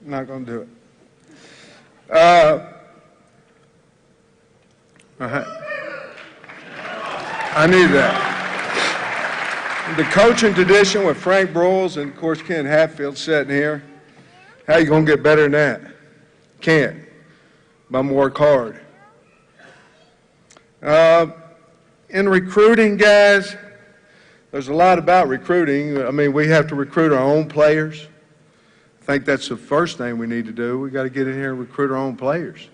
Not going to do it. I need that. The coaching tradition with Frank Broyles and, of course, Ken Hatfield sitting here. How you going to get better than that? Can't. But I'm going to work hard. In recruiting, guys, there's a lot about recruiting. I mean, we have to recruit our own players. I think that's the first thing we need to do. We got to get in here and recruit our own players.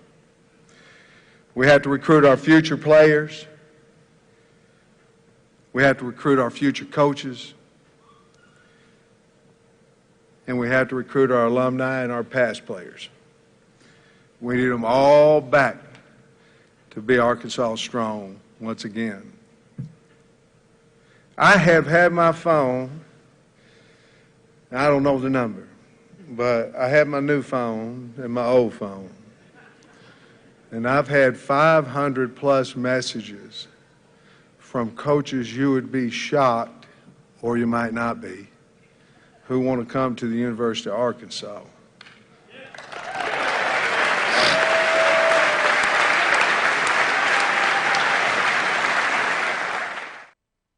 We have to recruit our future players. We have to recruit our future coaches. And we have to recruit our alumni and our past players. We need them all back to be Arkansas strong once again. I have had my phone, I don't know the number, but I have my new phone and my old phone. And I've had 500 plus messages from coaches you would be shocked, or you might not be, who want to come to the University of Arkansas.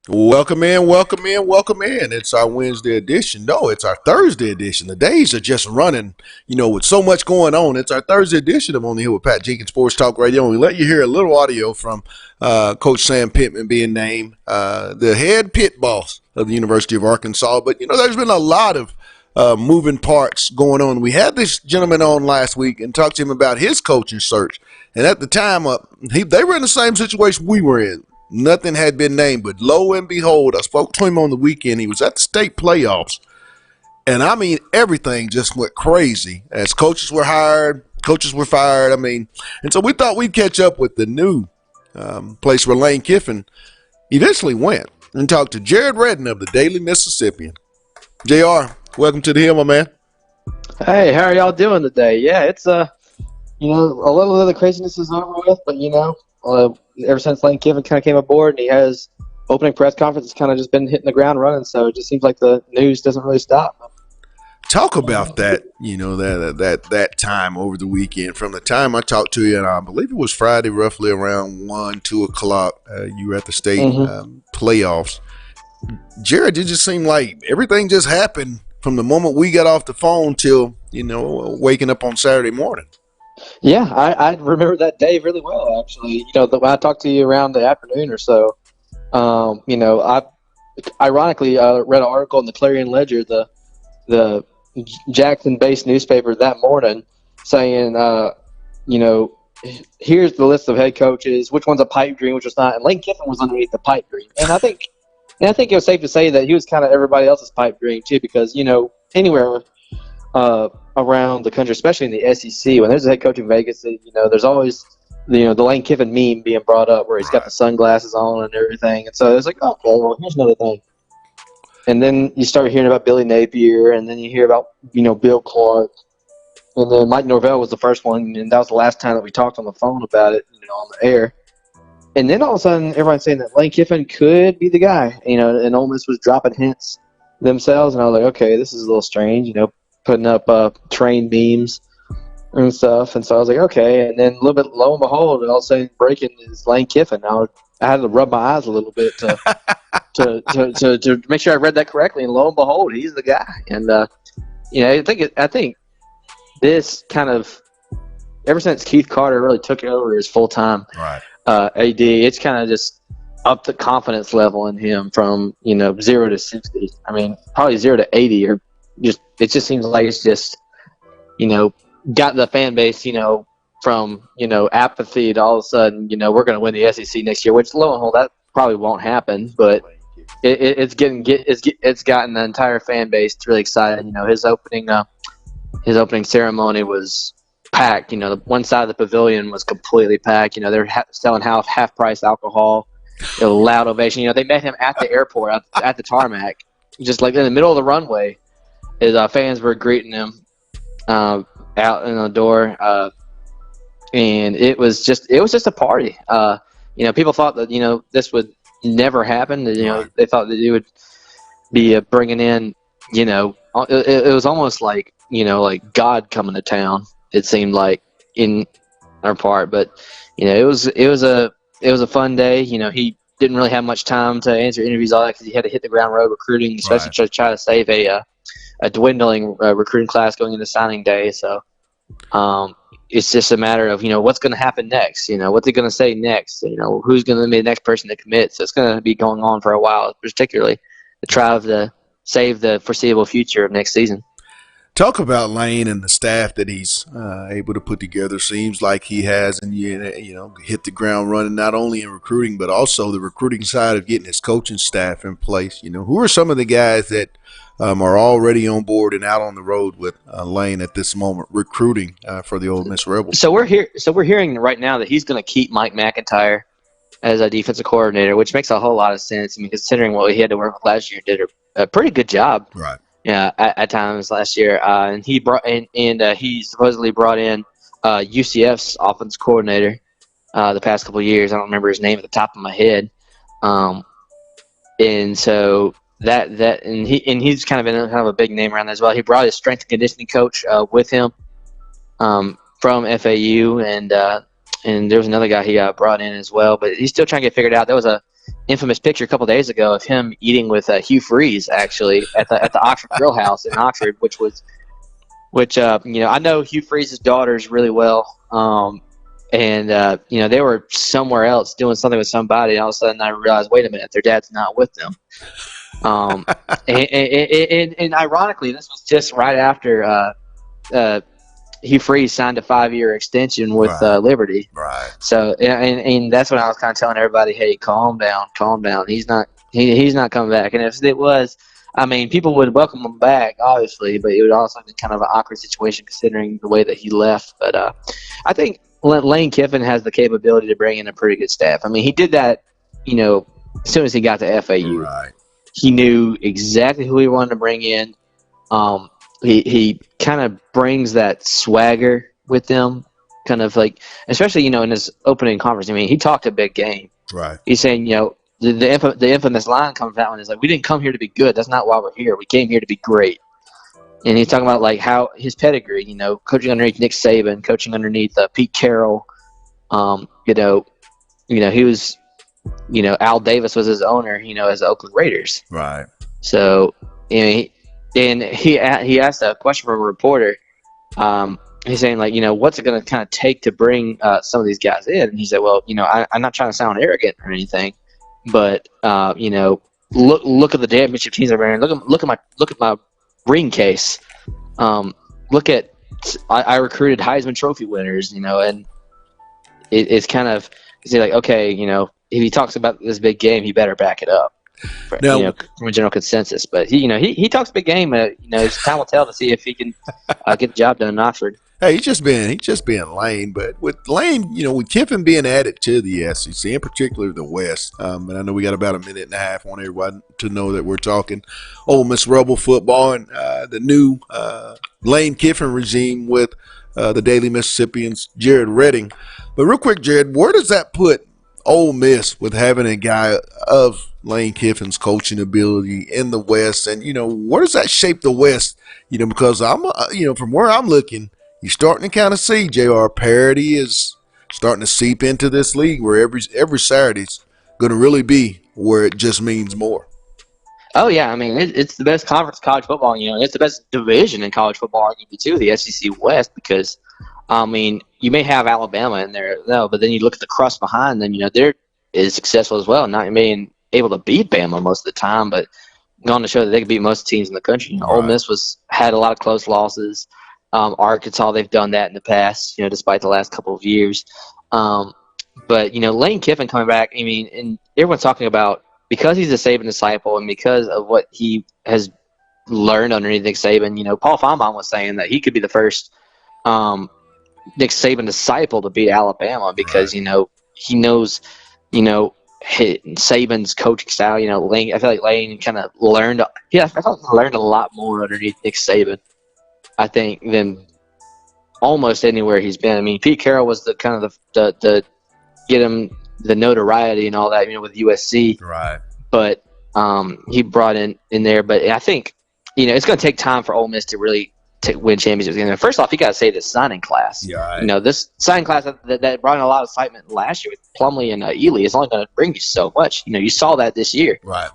Welcome in, welcome in, welcome in. It's our Wednesday edition. No, it's our Thursday edition. The days are just running, with so much going on. It's our Thursday edition of On the Hill with Pat Jenkins Sports Talk Radio. And we let you hear a little audio from Coach Sam Pittman being named the head pit boss of the University of Arkansas. But, there's been a lot of moving parts going on. We had this gentleman on last week and talked to him about his coaching search. And at the time, they were in the same situation we were in. Nothing had been named, but lo and behold, I spoke to him on the weekend. He was at the state playoffs, and I mean, everything just went crazy as coaches were hired, coaches were fired. And so we thought we'd catch up with the new place where Lane Kiffin eventually went and talked to Jared Redden of the Daily Mississippian. JR, welcome to the Hill, my man. Hey, how are y'all doing today? Yeah, it's a little of the craziness is over with, but ever since Lane Kiffin kind of came aboard and he has opening press conference, it's kind of just been hitting the ground running. So it just seems like the news doesn't really stop. Talk about that, that time over the weekend. From the time I talked to you, and I believe it was Friday, roughly around 1, 2 o'clock, you were at the state playoffs. Jared, it just seemed like everything just happened from the moment we got off the phone till, waking up on Saturday morning. Yeah, I remember that day really well, actually. When I talked to you around the afternoon or so, I ironically read an article in the Clarion Ledger, the Jackson-based newspaper that morning, saying, here's the list of head coaches, which one's a pipe dream, which was not, and Lane Kiffin was underneath the pipe dream. And I think it was safe to say that he was kind of everybody else's pipe dream too, because anywhere around the country, especially in the SEC, when there's a head coach in Vegas, there's always the Lane Kiffin meme being brought up where he's got the sunglasses on and everything. And so it's like, okay, well, here's another thing. And then you start hearing about Billy Napier, and then you hear about Bill Clark, and then Mike Norvell was the first one, and that was the last time that we talked on the phone about it, on the air. And then all of a sudden, everyone's saying that Lane Kiffin could be the guy, and Ole Miss was dropping hints themselves, and I was like, okay, this is a little strange, putting up train memes and stuff. And so I was like, okay. And then a little bit, lo and behold, all of a sudden breaking is Lane Kiffin. Now I had to rub my eyes a little bit to make sure I read that correctly. And lo and behold, he's the guy. And I think this kind of, ever since Keith Carter really took over as full time AD, it's kind of just up the confidence level in him from 0 to 60. I mean, probably 0 to 80, or it just seems like it's just got the fan base from apathy to all of a sudden we're going to win the SEC next year, which lo and behold that probably won't happen, but it's gotten the entire fan base really excited. His opening ceremony was packed. The one side of the pavilion was completely packed. They're selling half price alcohol. A loud ovation. They met him at the airport at the tarmac, just like in the middle of the runway. His fans were greeting him out in the door, and it was just a party. People thought that this would never happen. They thought that it would be bringing in it was almost like like God coming to town. It seemed like in our part, but it was a fun day. He didn't really have much time to answer interviews all that because he had to hit the ground road recruiting, especially Right. to try to save a dwindling recruiting class going into signing day. So it's just a matter of what's going to happen next. What's he going to say next? Who's going to be the next person to commit? So it's going to be going on for a while, particularly to try to save the foreseeable future of next season. Talk about Lane and the staff that he's able to put together. Seems like he has, and hit the ground running not only in recruiting but also the recruiting side of getting his coaching staff in place. Who are some of the guys that are already on board and out on the road with Lane at this moment, recruiting for the Ole Miss Rebels? So we're hearing right now that he's going to keep Mike McIntyre as a defensive coordinator, which makes a whole lot of sense. I mean, considering what he had to work with last year, did a pretty good job. Right. Yeah, at times last year, and he brought he supposedly brought in UCF's offense coordinator the past couple of years. I don't remember his name at the top of my head, and so he's kind of been kind of a big name around that as well. He brought his strength and conditioning coach with him from FAU, and there was another guy he brought in as well, but he's still trying to get figured out. There was a infamous picture a couple days ago of him eating with Hugh Freeze actually at the Oxford Grill House in Oxford, which I know Hugh Freeze's daughters really well, and they were somewhere else doing something with somebody, and all of a sudden I realized, wait a minute, their dad's not with them. And ironically, this was just right after Hugh Freeze signed a 5-year extension with Liberty. Right. So, and that's when I was kind of telling everybody, hey, calm down. He's not coming back. And if it was, I mean, people would welcome him back, obviously, but it would also be kind of an awkward situation considering the way that he left. But I think Lane Kiffin has the capability to bring in a pretty good staff. I mean, he did that, as soon as he got to FAU. Right. He knew exactly who he wanted to bring in. He kind of brings that swagger with him, kind of like, especially, in his opening conference. I mean, he talked a big game. Right. He's saying, the infamous line comes out when he's like, we didn't come here to be good. That's not why we're here. We came here to be great. And he's talking about, like, how his pedigree, coaching underneath Nick Saban, coaching underneath Pete Carroll. He was, Al Davis was his owner, as the Oakland Raiders. Right. So, he asked a question from a reporter. He's saying, like, what's it going to kind of take to bring some of these guys in? And he said, well, I'm not trying to sound arrogant or anything, but look at the championship teams I'm wearing. Look at my ring case. Look at I recruited Heisman Trophy winners, and it's kind of like, okay, if he talks about this big game, he better back it up. Now, from a general consensus, but he talks a big game. Time will tell to see if he can get the job done in Oxford. hey, he's just being Lane, but with Lane, with Kiffin being added to the SEC, in particular the West, and I know we got about a minute and a half. I want everybody to know that we're talking Ole Miss Rebel football and the new Lane Kiffin regime with the Daily Mississippian's Jared Redding. But real quick, Jared, where does that put Ole Miss with having a guy of Lane Kiffin's coaching ability in the West, and where does that shape the West? Because I'm, from where I'm looking, you're starting to kind of see J.R. parity is starting to seep into this league, where every Saturday's going to really be where it just means more. Oh yeah, I mean it's the best conference in college football. It's the best division in college football, arguably too, the SEC West, because I mean, you may have Alabama in there, though, but then you look at the crust behind them, they're as successful as well, not being able to beat Bama most of the time, but going to show that they can beat most teams in the country. Right. Ole Miss had a lot of close losses. Arkansas, they've done that in the past, despite the last couple of years. But, Lane Kiffin coming back, I mean, and everyone's talking about, because he's a Saban disciple and because of what he has learned underneath Nick Saban, Paul Feinbaum was saying that he could be the first Nick Saban disciple to beat Alabama because, Right. he knows, Saban's coaching style. Lane, I feel like Lane kind of learned. Yeah, I felt he learned a lot more underneath Nick Saban, I think, than almost anywhere he's been. I mean, Pete Carroll was the kind of the get him the notoriety and all that, with USC. Right. But he brought in there. But I think it's going to take time for Ole Miss to really win championships. First off, you got to say this signing class. Yeah, right. This signing class that brought in a lot of excitement last year with Plumlee and Ely is only going to bring you so much. You saw that this year. Right.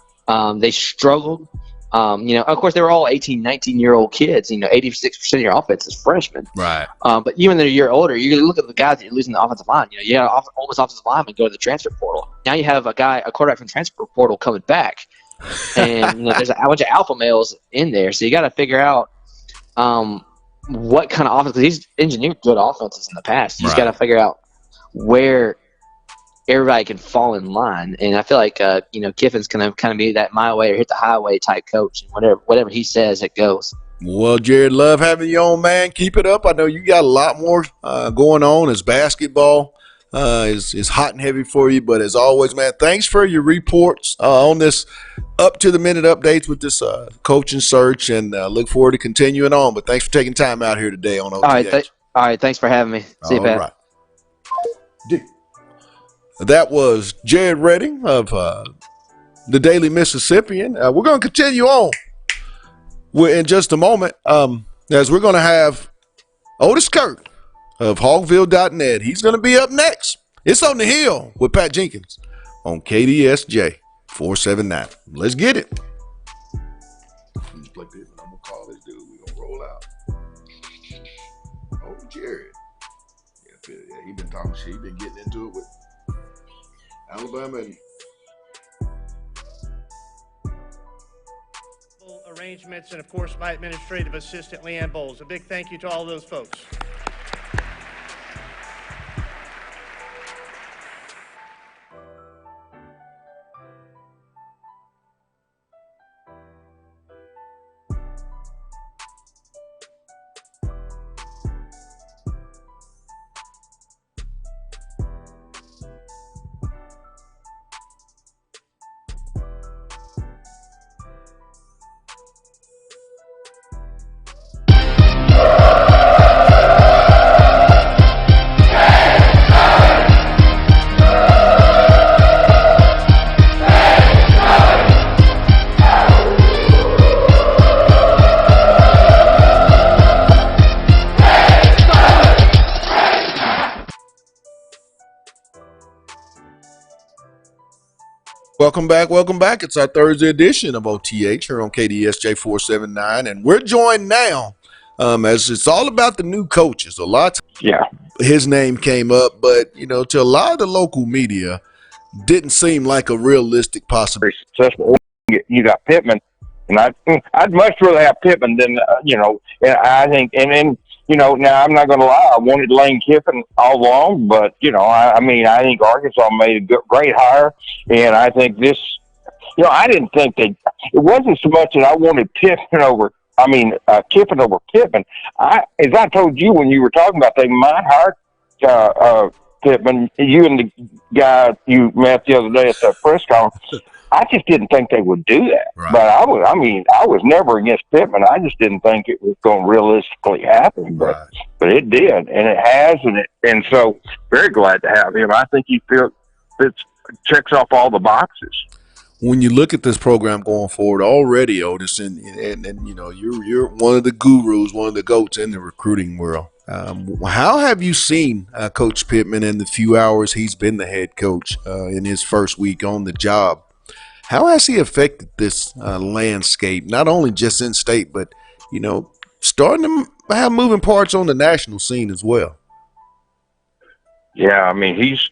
They struggled. Of course, they were all 18, 19-year-old kids. 86% of your offense is freshmen. Right. But even though you're older, you look at the guys that you're losing the offensive line. You got Ole Miss offensive lineman go to the transfer portal. Now you have a quarterback from the transfer portal coming back. And there's a bunch of alpha males in there, so you got to figure out what kind of offense. Because he's engineered good offenses in the past. You just got to figure out where everybody can fall in line. And I feel like Kiffin's gonna kind of be that my way or hit the highway type coach, and whatever he says, it goes. Well, Jared, love having you on, man. Keep it up. I know you got a lot more going on as basketball is hot and heavy for you. But as always, man, thanks for your reports on this up-to-the-minute updates with this coaching search, and look forward to continuing on. But thanks for taking time out here today on OTH. All right, thanks for having me. See you, Pat. All right. That was Jared Redding of the Daily Mississippian. We're going to continue on in just a moment as we're going to have Otis Kirk of Hogville.net. He's going to be up next. It's On the Hill with Pat Jenkins on KDSJ 479. Let's get it. I'm going to call this dude. We're going to roll out. Oh, Jared. Yeah, he been talking shit. He been getting into it with Alabama and arrangements, and of course my administrative assistant Leanne Bowles. A big thank you to all those folks. Welcome back. It's our Thursday edition of OTH here on KDSJ 479, and we're joined now as it's all about the new coaches. His name came up, but to a lot of the local media, didn't seem like a realistic possibility. Very successful. You got Pittman, and I'd much rather have Pittman than And I think, and then now I'm not going to lie, I wanted Lane Kiffin all along, but I think Arkansas made a great hire, and I think this. I didn't think it wasn't so much that I wanted Kiffin over Pittman. As I told you when you were talking about they might hire Pittman, you and the guy you met the other day at the press conference, I just didn't think they would do that. Right. But I was never against Pittman. I just didn't think it was going to realistically happen. But it did, and it has, and so very glad to have him. I think he checks off all the boxes. When you look at this program going forward already, Otis, and you're one of the gurus, one of the goats in the recruiting world. How have you seen Coach Pittman in the few hours he's been the head coach in his first week on the job? How has he affected this landscape, not only just in state, but starting to have moving parts on the national scene as well? Yeah, he's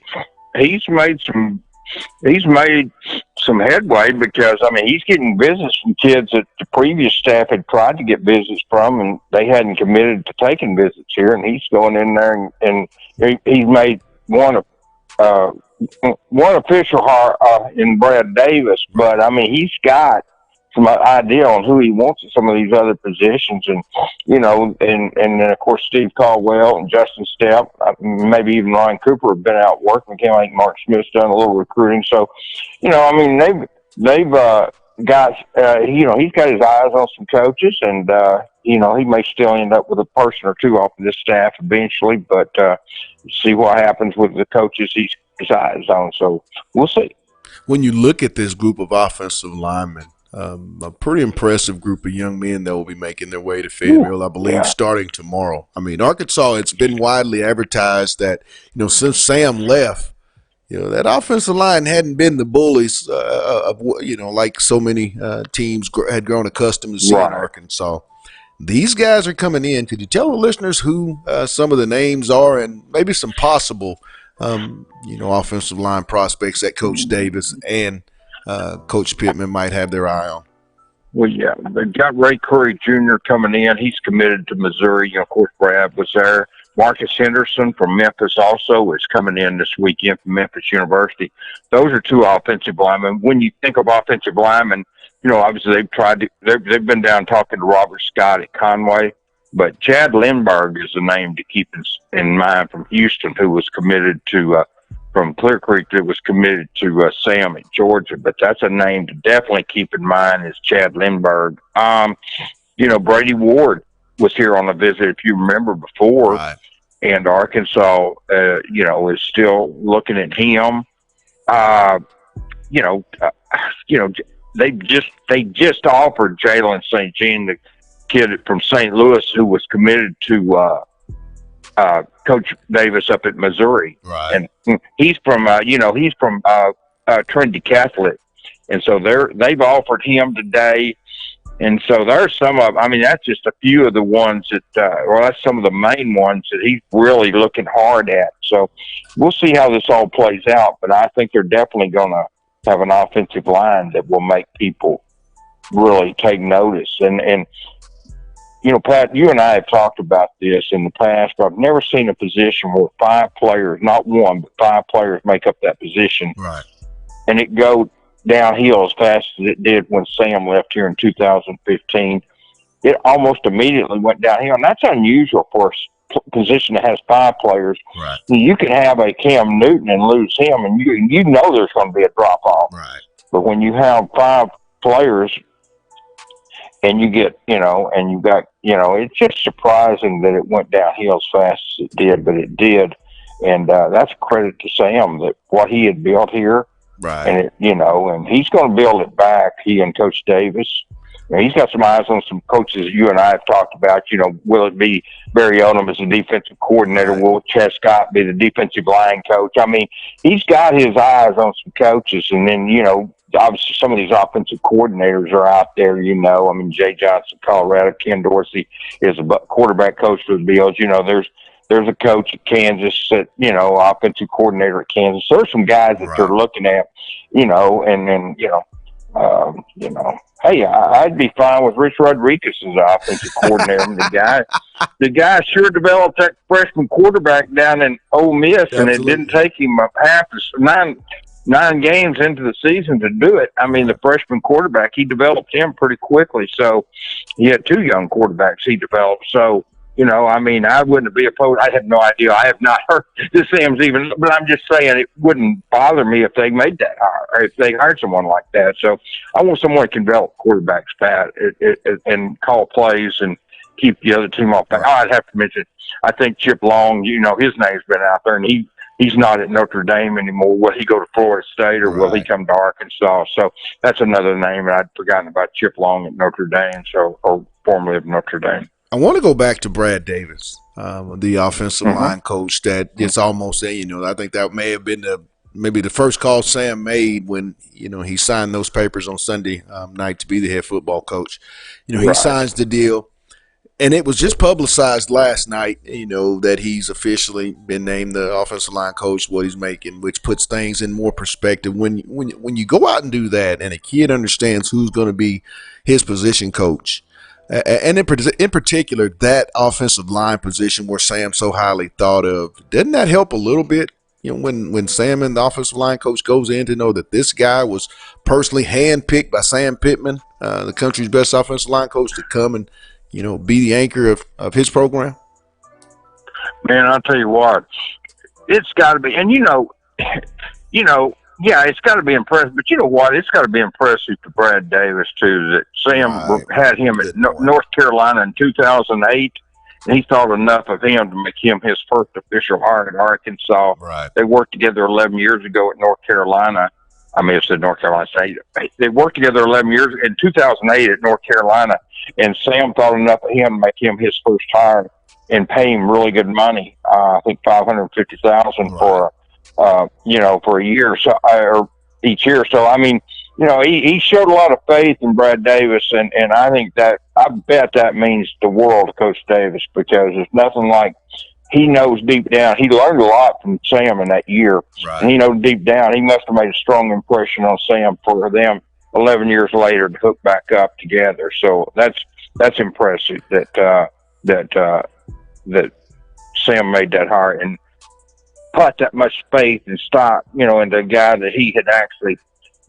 made some headway because he's getting business from kids that the previous staff had tried to get business from, and they hadn't committed to taking visits here. And he's going in there and he's made one official hire in Brad Davis, but he's got some idea on who he wants at some of these other positions, and and then of course Steve Caldwell and Justin Stepp, maybe even Ryan Cooper have been out working. I think Mark Smith's done a little recruiting, so they've got he's got his eyes on some coaches, and he may still end up with a person or two off of this staff eventually, but see what happens with the coaches he's eyes on. So we'll see. When you look at this group of offensive linemen, A pretty impressive group of young men that will be making their way to Fayetteville, I believe, Yeah. starting tomorrow. I mean, Arkansas, it's been widely advertised that, since Sam left, that offensive line hadn't been the bullies of, like so many teams had grown accustomed to seeing Right. Arkansas. These guys are coming in. Could you tell the listeners who some of the names are and maybe some possible, offensive line prospects that Coach Davis and Coach Pittman might have their eye on? Well, yeah, they've got Ray Curry Jr. coming in. He's committed to Missouri. Of course, Brad was there. Marcus Henderson from Memphis also is coming in this weekend from Memphis University. Those are two offensive linemen. When you think of offensive linemen, obviously they've been down talking to Robert Scott at Conway, but Chad Lindbergh is the name to keep in mind from Houston, who was committed to from Clear Creek, that was committed to Sam at Georgia. But that's a name to definitely keep in mind, is Chad Lindbergh. Brady Ward was here on a visit, if you remember, before. Right. And Arkansas, is still looking at him. They just offered Jalen St. Jean, the kid from St. Louis, who was committed to Coach Davis up at Missouri. Right. And he's from Trinity Catholic, and so they've offered him today. And so there's some of, that's just a few of the ones that, that's some of the main ones that he's really looking hard at. So we'll see how this all plays out, but I think they're definitely going to have an offensive line that will make people really take notice. And Pat, you and I have talked about this in the past, but I've never seen a position where 5 players, not one, but 5 players make up that position. Right. And it go downhill as fast as it did when Sam left here in 2015. It almost immediately went downhill, and that's unusual for a position that has 5 players. Right. You can have a Cam Newton and lose him, and you know there's going to be a drop off. Right. But when you have 5 players, and you get, and you got, it's just surprising that it went downhill as fast as it did, but it did. And that's a credit to Sam, that what he had built here. Right. And and he's going to build it back. He and Coach Davis. He's got some eyes on some coaches you and I have talked about. Will it be Barry Odom as the defensive coordinator? Right. Will Chad Scott be the defensive line coach? He's got his eyes on some coaches, and then obviously some of these offensive coordinators are out there. Jay Johnson, Colorado. Ken Dorsey is a quarterback coach for the Bills. There's a coach at Kansas that, offensive coordinator at Kansas. So there's some guys that they're looking at, hey, I'd be fine with Rich Rodriguez as the offensive coordinator. The guy sure developed that freshman quarterback down in Ole Miss, Absolutely. and it didn't take him nine games into the season to do it. The freshman quarterback, he developed him pretty quickly. So he had 2 young quarterbacks he developed. So, I wouldn't be opposed. I have no idea. I have not heard the Sam's even, but I'm just saying it wouldn't bother me if they made that hire, or if they hired someone like that. So I want someone who can develop quarterbacks, Pat, and call plays and keep the other team off. I'd have to mention, I think Chip Long, his name's been out there, and he's not at Notre Dame anymore. Will he go to Florida State, or will he come to Arkansas? So that's another name, and I'd forgotten about Chip Long at Notre Dame, or formerly of Notre Dame. I want to go back to Brad Davis, the offensive line coach. That it's almost I think that may have been maybe the first call Sam made when he signed those papers on Sunday night to be the head football coach. He signs the deal, and it was just publicized last night. That he's officially been named the offensive line coach. What he's making, which puts things in more perspective. When you go out and do that, and a kid understands who's going to be his position coach. And in particular, that offensive line position where Sam so highly thought of, doesn't that help a little bit? When Sam and the offensive line coach goes in to know that this guy was personally handpicked by Sam Pittman, the country's best offensive line coach, to come and be the anchor of his program. Man, I'll tell you what, it's got to be, and yeah, it's got to be impressive. But you know what? It's got to be impressive to Brad Davis, too, that Sam had him at North Carolina in 2008, and he thought enough of him to make him his first official hire at Arkansas. Right. They worked together 11 years ago at North Carolina. I mean, it's at North Carolina State. They worked together 11 years. In 2008 at North Carolina, and Sam thought enough of him to make him his first hire and pay him really good money. I think $550,000 for, for a year, so or each year. So I mean, he showed a lot of faith in Brad Davis, and I think I bet that means the world to Coach Davis, because there's nothing like, he knows deep down. He learned a lot from Sam in that year. Right. And he knows deep down he must have made a strong impression on Sam for them 11 years later to hook back up together. So that's impressive that Sam made that hire and put that much faith and stock, in the guy that he had actually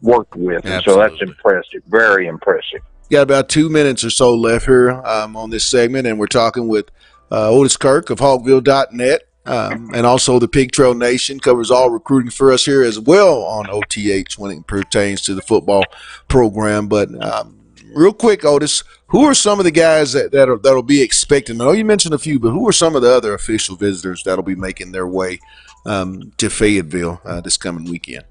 worked with. And so that's impressive, very impressive. Got about 2 minutes or so left here on this segment, and we're talking with Otis Kirk of Hogville.net, and also the Pig Trail Nation covers all recruiting for us here as well on OTH when it pertains to the football program. But real quick, Otis, who are some of the guys that'll be expecting? I know you mentioned a few, but who are some of the other official visitors that'll be making their way to Fayetteville this coming weekend?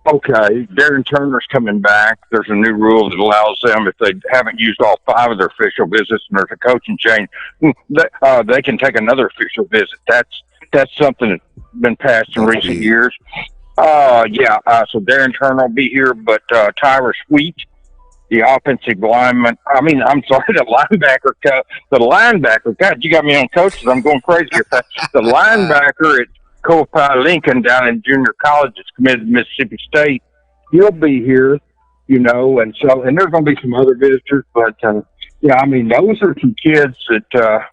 Okay, Darren Turner's coming back. There's a new rule that allows them, if they haven't used all 5 of their official visits and there's a coaching change, they can take another official visit. That's something that's been passed in recent years. So Darren Turner will be here, but Tyra Sweet, the offensive lineman, the linebacker, God, you got me on coaches. I'm going crazy with that. The linebacker at Copi Lincoln down in junior college is committed to Mississippi State. He'll be here, and there's going to be some other visitors, but those are some kids that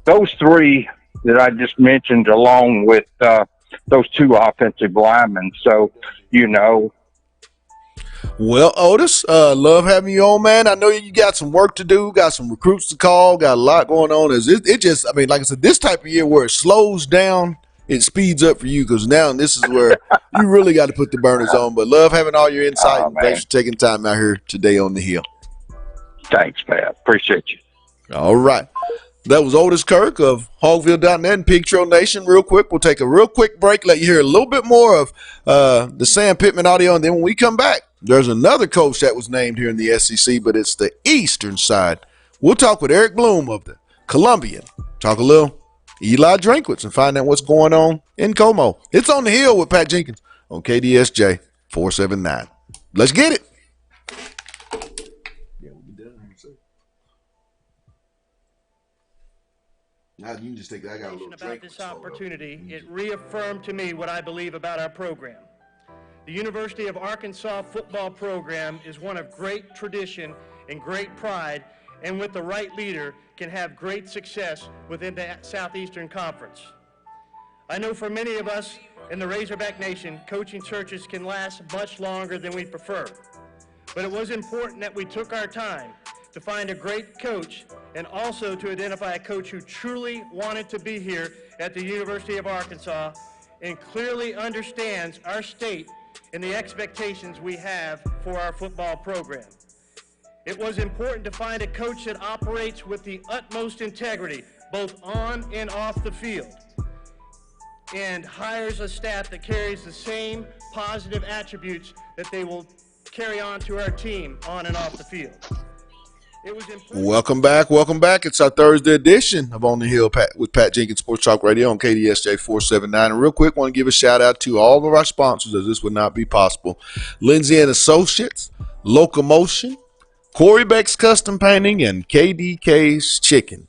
those 3 that I just mentioned, along with those 2 offensive linemen. So, Well, Otis, love having you on, man. I know you got some work to do, got some recruits to call, got a lot going on. Like I said, this type of year where it slows down, it speeds up for you, because now this is where you really got to put the burners on. But love having all your insight, and thanks for taking time out here today on the Hill. Thanks, man. Appreciate you. All right. That was Otis Kirk of Hogville.net and Pig Trail Nation. Real quick, we'll take a real quick break, let you hear a little bit more of the Sam Pittman audio, and then when we come back, there's another coach that was named here in the SEC, but it's the eastern side. We'll talk with Eric Bloom of the Columbian. Talk a little Eli Drinkwitz and find out what's going on in Como. It's on the Hill with Pat Jenkins on KDSJ 479. Let's get it. Yeah, we'll be done here soon. Now you can just take that. I got a little About drink. this opportunity, it reaffirmed to me what I believe about our program. The University of Arkansas football program is one of great tradition and great pride, and with the right leader, can have great success within the Southeastern Conference. I know for many of us in the Razorback Nation, coaching searches can last much longer than we prefer. But it was important that we took our time to find a great coach, and also to identify a coach who truly wanted to be here at the University of Arkansas and clearly understands our state and the expectations we have for our football program. It was important to find a coach that operates with the utmost integrity, both on and off the field, and hires a staff that carries the same positive attributes that they will carry on to our team on and off the field. It was important. Welcome back. It's our Thursday edition of On the Hill with Pat Jenkins Sports Talk Radio on KDSJ 479. And real quick, want to give a shout out to all of our sponsors, as this would not be possible. Lindsay and Associates, Locomotion, Corey Beck's Custom Painting, and KDK's Chicken.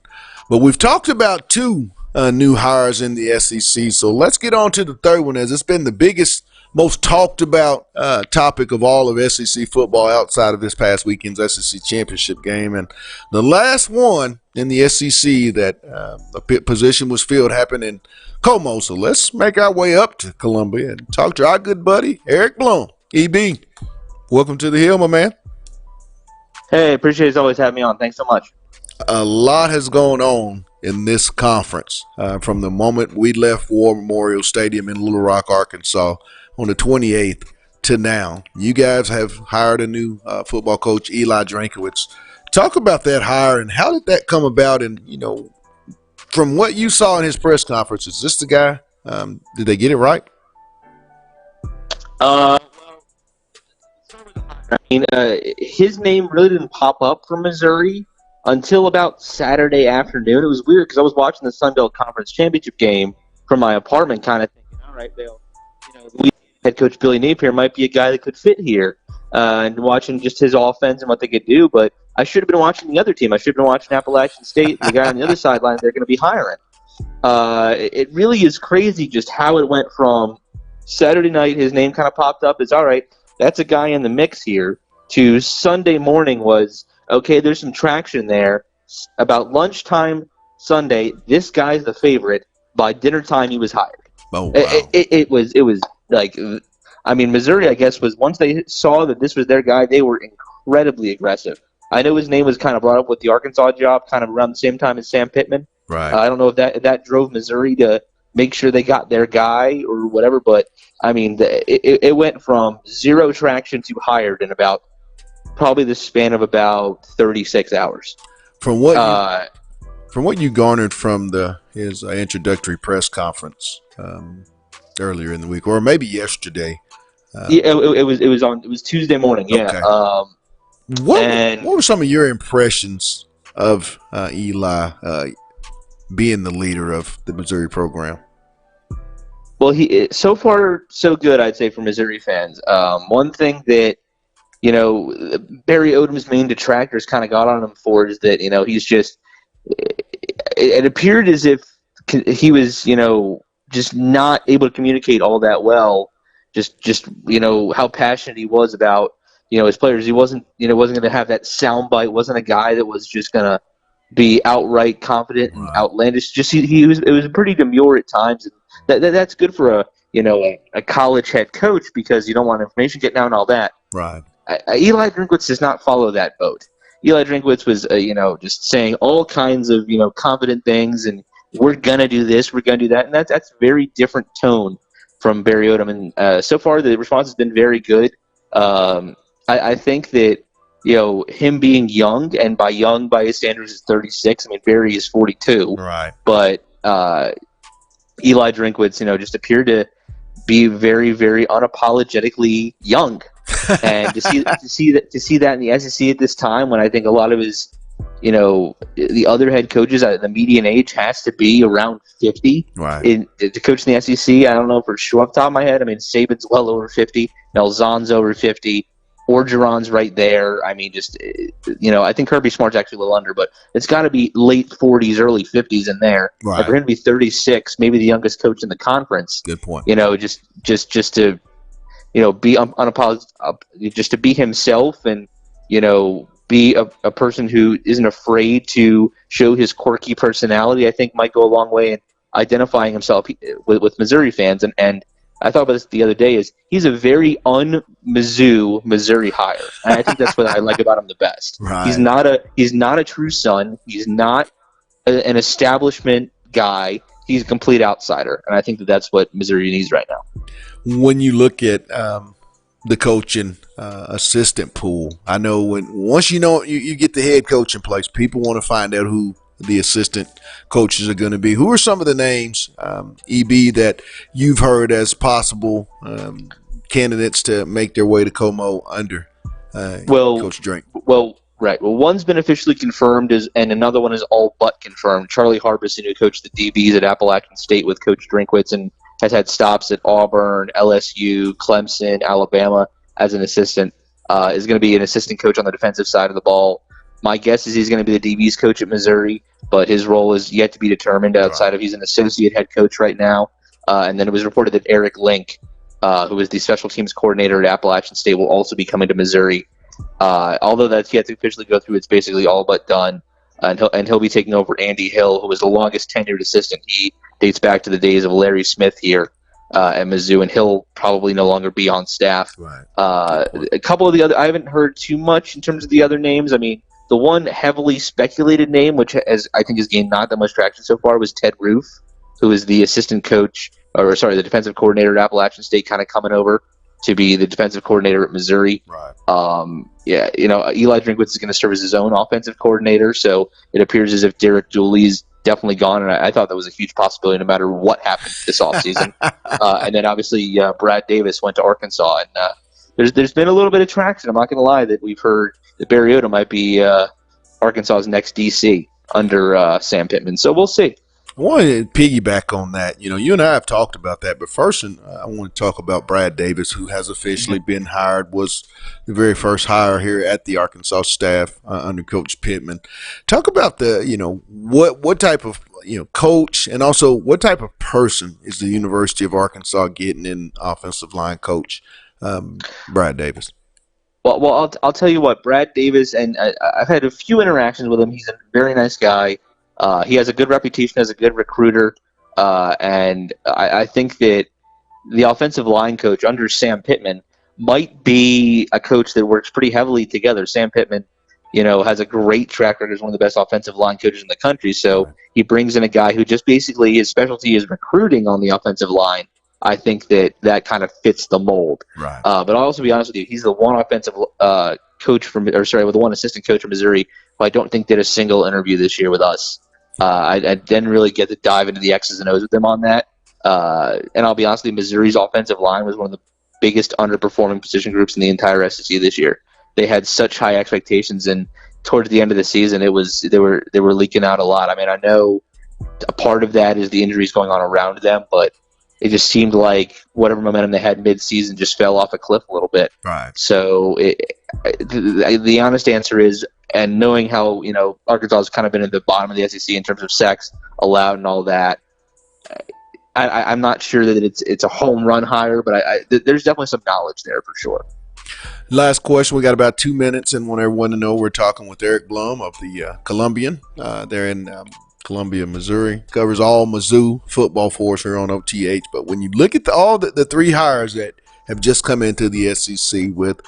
But we've talked about 2 new hires in the SEC, so let's get on to the third one, as it's been the biggest, most talked about topic of all of SEC football outside of this past weekend's SEC championship game. And the last one in the SEC that a position was filled happened in Como. So let's make our way up to Columbia and talk to our good buddy, Eric Bloom. EB, welcome to the Hill, my man. Hey, appreciate you always having me on. Thanks so much. A lot has gone on in this conference from the moment we left War Memorial Stadium in Little Rock, Arkansas on the 28th to now. You guys have hired a new football coach, Eli Drinkwitz. Talk about that hire and how did that come about? And, from what you saw in his press conference, is this the guy? Did they get it right? mean, his name really didn't pop up for Missouri until about Saturday afternoon. It was weird because I was watching the Sun Belt Conference Championship game from my apartment, kind of thinking, all right, Bill, head coach Billy Napier might be a guy that could fit here, and watching just his offense and what they could do. But I should have been watching the other team. I should have been watching Appalachian State and the guy on the other sideline they're going to be hiring. It really is crazy just how it went from Saturday night, his name kind of popped up as, all right, that's a guy in the mix here, to Sunday morning was, okay, there's some traction there. About lunchtime Sunday, this guy's the favorite. By dinner time, he was hired. Oh, wow. It was like, I mean, Missouri, I guess, was once they saw that this was their guy, they were incredibly aggressive. I know his name was kind of brought up with the Arkansas job kind of around the same time as Sam Pittman. Right. I don't know if that drove Missouri to make sure they got their guy or whatever, but I mean, it went from zero traction to hired in about probably the span of about 36 hours. From what you garnered from his introductory press conference earlier in the week, or maybe yesterday. It was Tuesday morning. Yeah. Okay. What were some of your impressions of Eli being the leader of the Missouri program? Well, he so far so good, I'd say, for Missouri fans. One thing that Barry Odom's main detractors kind of got on him for is that he's just. It appeared as if he was just not able to communicate all that well. Just how passionate he was about his players. He wasn't going to have that soundbite. Wasn't a guy that was just going to be outright confident and outlandish. Just it was pretty demure at times. And that's good for a college head coach because you don't want information getting out and all that. Right. Eli Drinkwitz does not follow that boat. Eli Drinkwitz was just saying all kinds of confident things and we're gonna do this, we're gonna do that, and that's very different tone from Barry Odom. And so far the response has been very good. I think that him being young, and by his standards is 36. I mean, Barry is 42. Right. But Eli Drinkwitz, just appeared to be very, very unapologetically young, and to see that in the SEC at this time, when I think a lot of his, the other head coaches, the median age has to be around 50. Right. To coach in the SEC, I don't know for sure off the top of my head. I mean, Saban's well over 50. Malzahn's over 50. Orgeron's right there. I mean, I think Kirby Smart's actually a little under, but it's got to be late 40s, early 50s in there. Right. And for him to be 36, maybe the youngest coach in the conference. Good point. Just to be unapologetic, just to be himself, and be a person who isn't afraid to show his quirky personality, I think might go a long way in identifying himself with Missouri fans. And I thought about this the other day, is he's a very un-Mizzou Missouri hire. And I think that's what I like about him the best. Right. He's not a true son. He's not an establishment guy. He's a complete outsider. And I think that's what Missouri needs right now. When you look at the coaching assistant pool, I know once you get the head coach in place, people want to find out who the assistant coaches are going to be. Who are some of the names, EB, that you've heard as possible candidates to make their way to Como under Coach Drink? Well, right. Well, one's been officially confirmed, and another one is all but confirmed. Charlie Harbison, who coached the DBs at Appalachian State with Coach Drinkwitz and has had stops at Auburn, LSU, Clemson, Alabama as an assistant, is going to be an assistant coach on the defensive side of the ball. My guess is he's going to be the DB's coach at Missouri, but his role is yet to be determined outside of he's an associate head coach right now. And then it was reported that Eric Link, who is the special teams coordinator at Appalachian State, will also be coming to Missouri. Although that's yet to officially go through, it's basically all but done. And he'll be taking over Andy Hill, who was the longest tenured assistant. He dates back to the days of Larry Smith here at Mizzou, and he'll probably no longer be on staff. Right. A couple of the other, I haven't heard too much in terms of the other names. I mean, the one heavily speculated name, which I think has gained not that much traction so far, was Ted Roof, who is the assistant coach, the defensive coordinator at Appalachian State, kind of coming over to be the defensive coordinator at Missouri. Right. Eli Drinkwitz is going to serve as his own offensive coordinator, so it appears as if Derek Dooley's definitely gone, and I thought that was a huge possibility no matter what happened this offseason. And then obviously Brad Davis went to Arkansas, and there's been a little bit of traction. I'm not going to lie that we've heard that Mariota might be Arkansas's next DC under Sam Pittman. So we'll see. I want to piggyback on that. You and I have talked about that, but first, I want to talk about Brad Davis, who has officially been hired, was the very first hire here at the Arkansas staff under Coach Pittman. Talk about what type of coach, and also what type of person is the University of Arkansas getting in offensive line coach Brad Davis? Well, I'll tell you what, Brad Davis, and I've had a few interactions with him. He's a very nice guy. He has a good reputation as a good recruiter, and I think that the offensive line coach under Sam Pittman might be a coach that works pretty heavily together. Sam Pittman, has a great track record as one of the best offensive line coaches in the country, so he brings in a guy who just basically his specialty is recruiting on the offensive line. I think that kind of fits the mold. Right. But I'll also be honest with you, he's the one the one assistant coach from Missouri who I don't think did a single interview this year with us. I didn't really get to dive into the X's and O's with them on that. And I'll be honest with you, Missouri's offensive line was one of the biggest underperforming position groups in the entire SEC this year. They had such high expectations, and towards the end of the season, they were leaking out a lot. I mean, I know a part of that is the injuries going on around them, but it just seemed like whatever momentum they had mid-season just fell off a cliff a little bit. Right. So the honest answer is, and knowing how Arkansas has kind of been at the bottom of the SEC in terms of sacks allowed and all that, I'm not sure that it's a home run hire, but there's definitely some knowledge there for sure. Last question. We got about 2 minutes, and want everyone to know we're talking with Eric Blum of the Columbian. They're in Columbia, Missouri. Covers all Mizzou football for us here on OTH. But when you look at all the three hires that have just come into the SEC with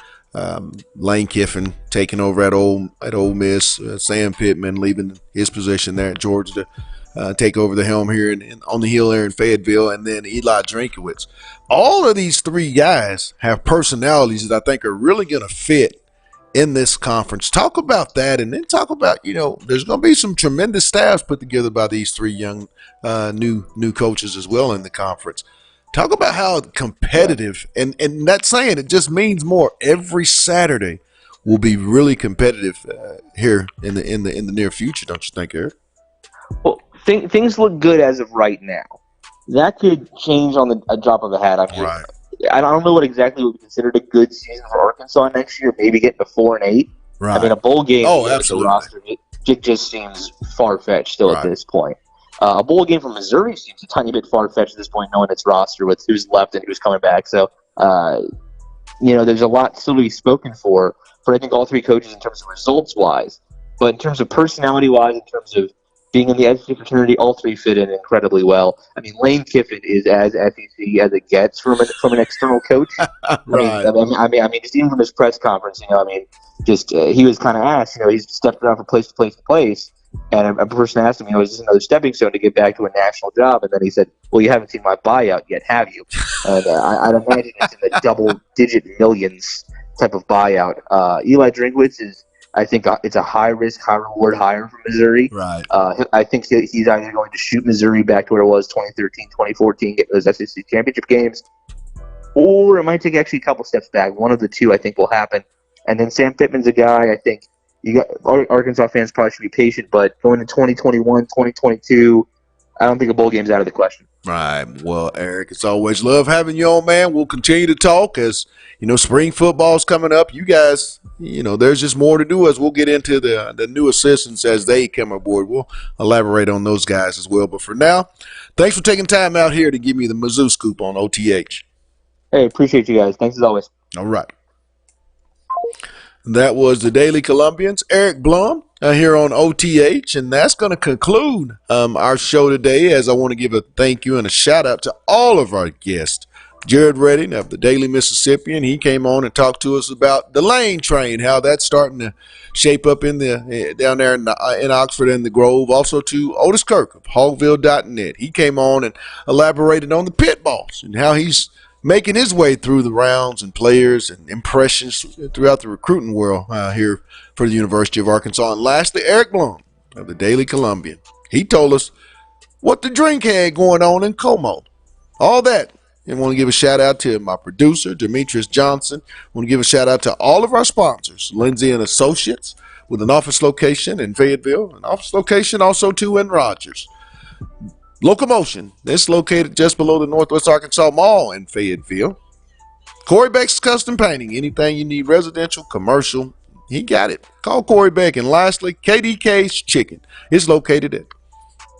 Lane Kiffin taking over at Ole Miss, Sam Pittman leaving his position there at Georgia to take over the helm here on the hill there in Fayetteville, and then Eli Drinkowitz. All of these three guys have personalities that I think are really going to fit in this conference. Talk about that, and then talk about, there's going to be some tremendous staffs put together by these three young new coaches as well in the conference. Talk about how competitive, and that's saying it just means more. Every Saturday will be really competitive here in the near future, don't you think, Eric? Well, things look good as of right now. That could change on a drop of a hat. Right. I don't know what exactly would be considered a good season for Arkansas next year. Maybe getting to 4-8. Right. I mean, a bowl game with the roster it just seems far-fetched still at this point. A bowl game from Missouri seems a tiny bit far-fetched at this point, knowing its roster with who's left and who's coming back. So, there's a lot still to be spoken for I think all three coaches in terms of results-wise. But in terms of personality-wise, in terms of being in the SEC fraternity, all three fit in incredibly well. I mean, Lane Kiffin is as SEC as it gets from an external coach. Right. I mean, just even from his press conference, he was kind of asked, he's stepped around from place to place to place, and a person asked him, is this another stepping stone to get back to a national job? And then he said, well, you haven't seen my buyout yet, have you? And I'd imagine it's in the double-digit millions type of buyout. Eli Drinkowitz is, I think it's a high-risk, high-reward hire for Missouri. Right. I think he's either going to shoot Missouri back to where it was 2013, 2014, get those SEC championship games, or it might take actually a couple steps back. One of the two, I think, will happen. And then Sam Pittman's a guy, I think, Arkansas fans probably should be patient, but going to 2021, 2022, I don't think a bowl game's out of the question. Right. Well, Eric, it's always love having you on, man. We'll continue to talk as, spring football's coming up. You guys, there's just more to do as we'll get into the new assistants as they come aboard. We'll elaborate on those guys as well. But for now, thanks for taking time out here to give me the Mizzou scoop on OTH. Hey, appreciate you guys. Thanks as always. All right. That was the Daily Columbians, Eric Blum, here on OTH, and that's going to conclude our show today, as I want to give a thank you and a shout-out to all of our guests. Jared Redding of the Daily Mississippian, he came on and talked to us about the Lane train, how that's starting to shape up down there in Oxford and the Grove. Also to Otis Kirk of Hogville.net. He came on and elaborated on the pit boss and how he's making his way through the rounds and players and impressions throughout the recruiting world here for the University of Arkansas. And lastly, Eric Blum of the Daily Columbian. He told us what the drink had going on in Como. All that And want to give a shout out to my producer, Demetrius Johnson. Want to give a shout out to all of our sponsors, Lindsay and Associates, with an office location in Fayetteville, an office location also too in Rogers. Locomotion, that's located just below the Northwest Arkansas Mall in Fayetteville. Corey Beck's Custom Painting, anything you need, residential, commercial, he got it. Call Corey Beck. And lastly, KDK's Chicken. It's located at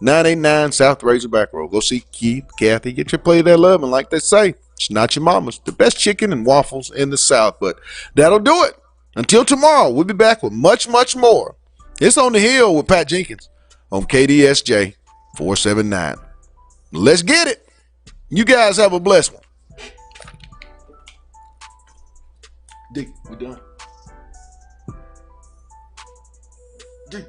989 South Razorback Road. Go see Keith, Kathy, get your plate of that love. And like they say, it's not your mama's. The best chicken and waffles in the South. But that'll do it. Until tomorrow, we'll be back with much, much more. It's On the Hill with Pat Jenkins on KDSJ 479. Let's get it. You guys have a blessed one. D, we done. D.